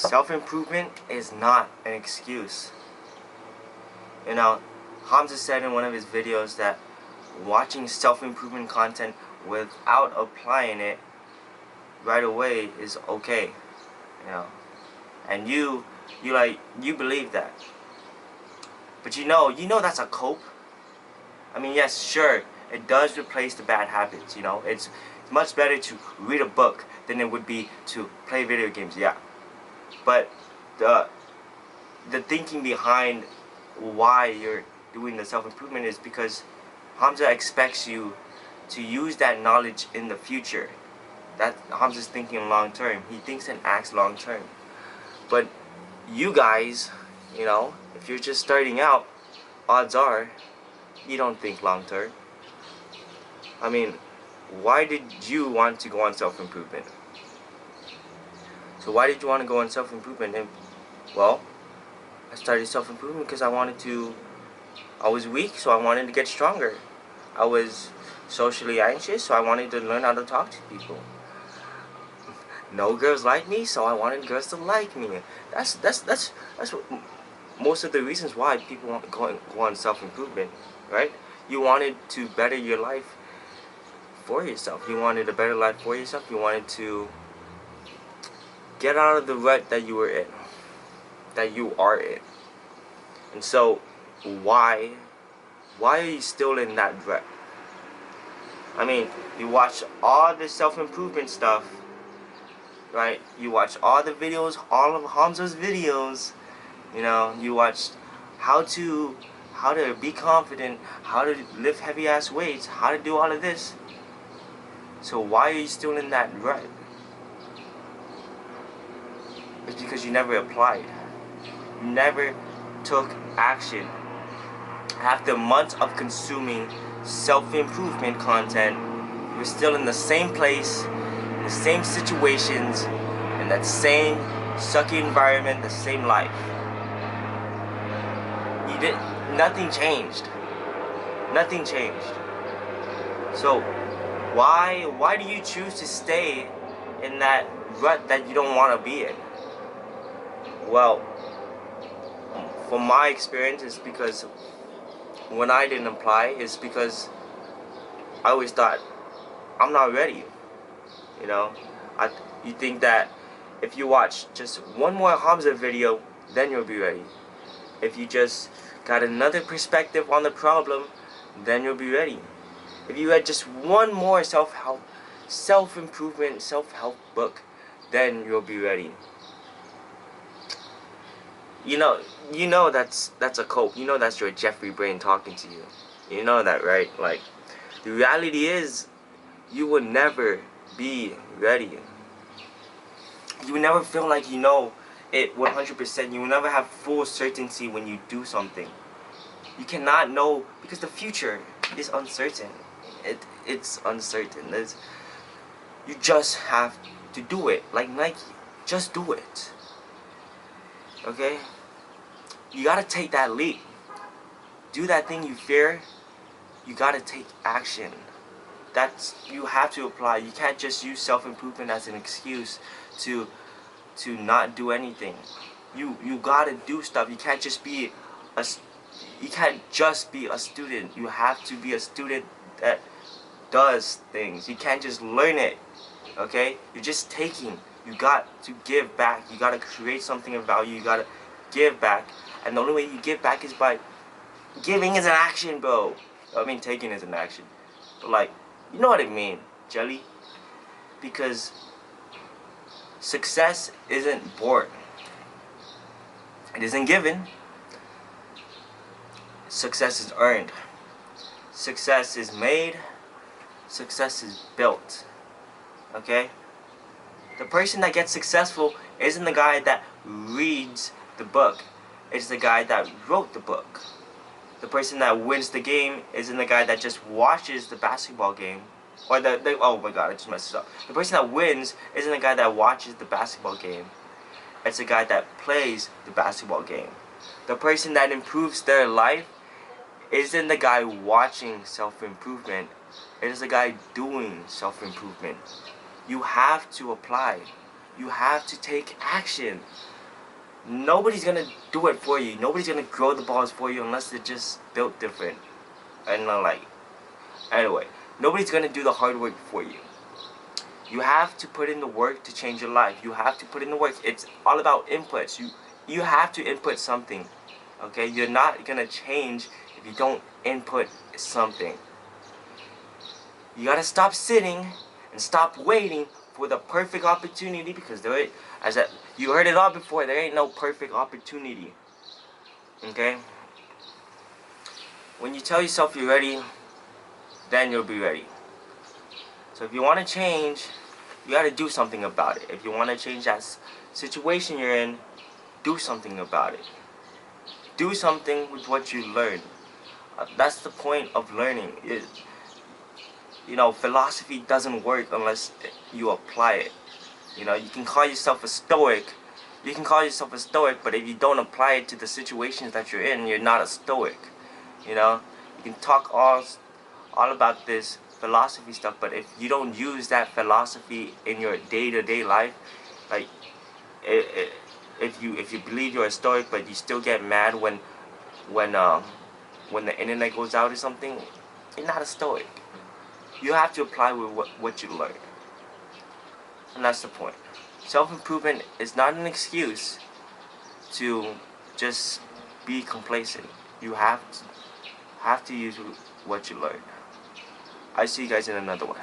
self-improvement is not an excuse. You know, Hamza said in one of his videos that watching self-improvement content without applying it right away is okay. You know, and you believe that, but you know that's a cope. I mean, yes, sure, it does replace the bad habits. You know, it's much better to read a book than it would be to play video games. Yeah, but the thinking behind why you're doing the self-improvement is because Hamza expects you to use that knowledge in the future. That Hamza's thinking long term. He thinks and acts long term. But you guys, you know, if you're just starting out, odds are you don't think long term. I mean, why did you want to go on self-improvement? So why did you want to go on self-improvement? And well, I started self-improvement because I was weak, so I wanted to get stronger. I was socially anxious, so I wanted to learn how to talk to people. No girls like me, so I wanted girls to like me. That's what, most of the reasons why people want to go on self-improvement, right? You wanted to better your life for yourself. You wanted a better life for yourself. You wanted to get out of the rut that you were in, that you are in. And so, why are you still in that rut? I mean, you watch all the self-improvement stuff, right? You watch all the videos, all of Hamza's videos. You know, you watch how to be confident, how to lift heavy ass weights, how to do all of this. So why are you still in that rut? It's because you never applied. You never took action. After months of consuming self-improvement content, you're still in the same place, in the same situations, in that same sucky environment, the same life. Nothing changed. Nothing changed. So why do you choose to stay in that rut that you don't want to be in? Well, from my experience, it's because when I didn't apply, it's because I always thought I'm not ready. You know, you think that if you watch just one more Hamza video, then you'll be ready. If you just got another perspective on the problem, then you'll be ready. If you had just one more self-improvement, self-help book, then you'll be ready. You know that's a cope. You know that's your Jeffrey brain talking to you. You know that, right? Like, the reality is, you will never be ready. You will never feel like you know it 100%. You will never have full certainty when you do something. You cannot know because the future is uncertain. It's uncertain. You just have to do it. Like Nike, just do it. Okay? You gotta take that leap. Do that thing you fear. You gotta take action. You have to apply. You can't just use self-improvement as an excuse to not do anything. You gotta do stuff. You can't just be a student. You have to be a student that does things. You can't just learn it. Okay? You're just taking. You got to give back. You gotta create something of value. You gotta give back. And the only way you give back is by giving is an action, bro. I mean, taking is an action. But like, you know what I mean, Jelly? Because success isn't born. It isn't given. Success is earned. Success is made. Success is built. Okay? The person that gets successful isn't the guy that reads the book. It's the guy that wrote the book. The person that wins the game isn't the guy that just watches the basketball game. Or oh my god, I just messed it up. The person that wins isn't the guy that watches the basketball game. It's the guy that plays the basketball game. The person that improves their life isn't the guy watching self-improvement. It is the guy doing self-improvement. You have to apply. You have to take action. Nobody's gonna do it for you. Nobody's gonna grow the balls for you unless they're just built different. And anyway, nobody's gonna do the hard work for you. You have to put in the work to change your life. You have to put in the work. It's all about inputs. You have to input something. Okay? You're not gonna change if you don't input something. You gotta stop sitting and stop waiting for the perfect opportunity, because you heard it all before, there ain't no perfect opportunity. Okay? When you tell yourself you're ready, then you'll be ready. So if you want to change, you got to do something about it. If you want to change that situation you're in, do something about it. Do something with what you learn. That's the point of learning. Philosophy doesn't work unless you apply it. You can call yourself a stoic. But if you don't apply it to the situations that you're in, you're not a stoic. You can talk all about this philosophy stuff, but if you don't use that philosophy in your day-to-day life, like if you believe you're a stoic but you still get mad when the internet goes out or something, you're not a stoic. You have to apply with what you learn, and that's the point. Self-improvement is not an excuse to just be complacent. You have to use what you learn. I see you guys in another one.